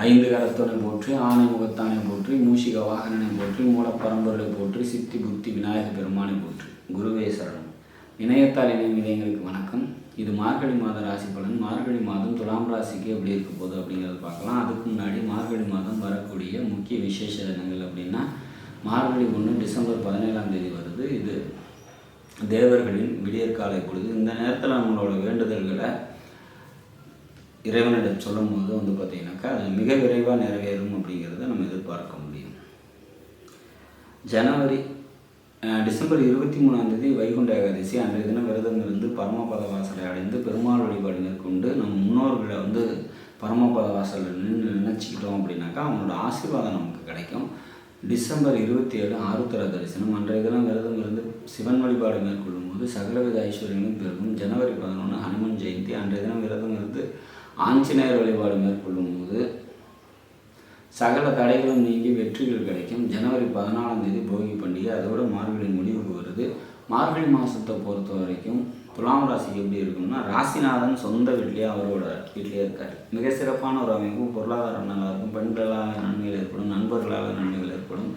ஐந்து கரத்தோனை போற்றி, ஆனை முகத்தானை போற்றி, மூஷிக வாகனனை போற்றி, மூலப்பரம்பொருளை போற்றி, சித்தி புத்தி விநாயக பெருமானை போற்றி. குருவே சரணம். இணையத்தால் இணையும் இதயங்களுக்கு வணக்கம். இது மார்கழி மாத ராசி பலன். மார்கழி மாதம் துலாம் ராசிக்கு எப்படி இருக்க போகுது அப்படிங்கிறத பார்க்கலாம். அதுக்கு முன்னாடி மார்கழி மாதம் வரக்கூடிய முக்கிய விசேஷ தினங்கள் அப்படின்னா, மார்கழி 1 டிசம்பர் 17ஆம் தேதி வருது. இது தேவர்களின் விடியற்காலை பொழுது. இந்த நேரத்தில் நம்மளோட வேண்டுதல்களை இறைவனிடம் சொல்லும் போது பார்த்திங்கனாக்கா அது மிக விரைவாக நிறைவேறும் அப்படிங்கிறத நம்ம எதிர்பார்க்க முடியும். டிசம்பர் 23ஆம் தேதி வைகுண்ட ஏகாதசி. அன்றைய தினம் விரதம் இருந்து பரமபத வாசலை அடைந்து பெருமாள் வழிபாடு மேற்கொண்டு நம்ம முன்னோர்களை பரமபத வாசலில் நினச்சிக்கிட்டோம் அப்படின்னாக்கா அவங்களோட ஆசீர்வாதம் நமக்கு கிடைக்கும். டிசம்பர் 27 ஆருத்ர தரிசனம். அன்றைய தினம் விரதம் இருந்து சிவன் வழிபாடு மேற்கொள்ளும் போது சகலவித ஐஸ்வர்யங்களும் பெருகும். ஜனவரி 11 ஹனுமன் ஜெயந்தி. அன்றைய தினம் விரதம் இருந்து ஆஞ்சநேயர் வழிபாடு மேற்கொள்ளும் போது சகல தடைகளும் நீங்கி வெற்றிகள் கிடைக்கும். ஜனவரி 14ஆம் தேதி போகி பண்டிகை. அதோட மார்கழி முடிவுக்கு வருது. மார்கழி மாதத்தை பொறுத்த வரைக்கும் துலாம் ராசிக்கு எப்படி இருக்கும்னா, ராசிநாதன் சொந்த வீட்லேயே அவரோட வீட்லேயே இருக்கார். மிக சிறப்பான ஒரு அமைப்பு. பொருளாதாரம் நல்லாயிருக்கும். பெண்களால் நன்மைகள் ஏற்படும். நண்பர்களால் நன்மைகள் ஏற்படும்.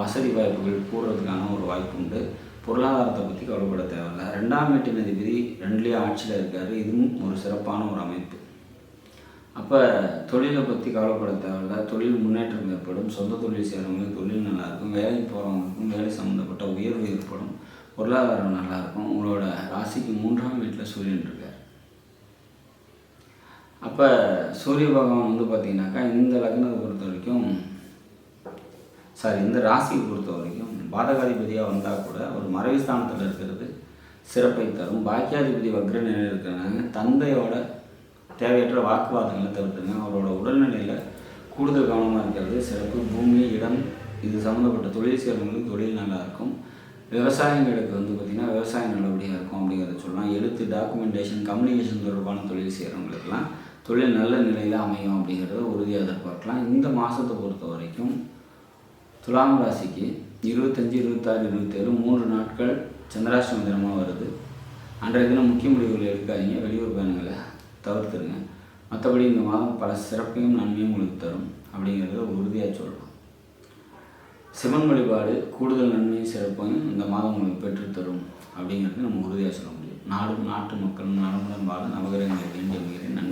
வசதி வாய்ப்புகள் கூடுறதுக்கான ஒரு வாய்ப்பு உண்டு. பொருளாதாரத்தை பற்றி கவலைப்பட தேவையில்லை. 2ஆம் வீட்டின் அதிபதி 2லேயே ஆட்சியில் இருக்கார். இதுவும் ஒரு சிறப்பான ஒரு அமைப்பு. அப்போ தொழிலை பற்றி கவலைப்பட தேவையில்லை. தொழில் முன்னேற்றம் ஏற்படும். சொந்த தொழில் செய்கிறவங்களுக்கு தொழில் நல்லாயிருக்கும். வேலைக்கு போகிறவங்களுக்கும் வேலை சம்மந்தப்பட்ட உயர்வு ஏற்படும். பொருளாதாரம் நல்லாயிருக்கும். உங்களோட ராசிக்கு 3ஆம் வீட்டில் சூரியன் இருக்கார். அப்போ சூரிய பகவான் பார்த்திங்கனாக்கா இந்த லக்னத்தை பொறுத்த வரைக்கும் இந்த ராசியை பொறுத்த வரைக்கும் பாதகாதிபதியாக வந்தால் கூட ஒரு மறைவு ஸ்தானத்தில் இருக்கிறது சிறப்பை தரும். பாக்கியாதிபதி வக்ர நிலையில் இருக்கிறாங்க. தந்தையோட தேவையற்ற வாக்குவாதங்களை தவிர்த்துங்க. அவரோட உடல்நிலையில் கூடுதல் கவனமாக இருக்கிறது சிறப்பு. பூமி, இடம் இது சம்மந்தப்பட்ட தொழில் செய்கிறவங்களுக்கு தொழில் நல்லாயிருக்கும். விவசாயிகளுக்கு பார்த்திங்கன்னா விவசாயம் நல்லபடியாக இருக்கும் அப்படிங்கிறத சொல்லலாம். எழுத்து, டாக்குமெண்டேஷன், கம்யூனிகேஷன் தொடர்பான தொழில் செய்கிறவங்களுக்கெல்லாம் தொழில் நல்ல நிலையில் அமையும் அப்படிங்கிறத உறுதியாக எதிர்பார்க்கலாம். இந்த மாதத்தை பொறுத்த வரைக்கும் துலாம் ராசிக்கு 25, 26, 27 3 நாட்கள் சந்திராஷ்டம தினமாக வருது. அன்றைய தினம் முக்கிய முடிவுகளை எடுக்காதீங்க. வெளியூர் பயணங்களை தவிர்த்துருங்க. மற்றபடி இந்த மாதம் பல சிறப்பையும் நன்மையும் உங்களுக்கு தரும் அப்படிங்கிறத உறுதியாக சொல்லலாம். சிவன் வழிபாடு கூடுதல் நன்மையும் சிறப்பையும் இந்த மாதம் உங்களுக்கு பெற்றுத்தரும் அப்படிங்கிறது நம்ம உறுதியாக சொல்ல முடியும். நாட்டு மக்களும் நலமுடன் வாழ நவகிரகங்களை வேண்டி அமைகிறேன். நன்றி.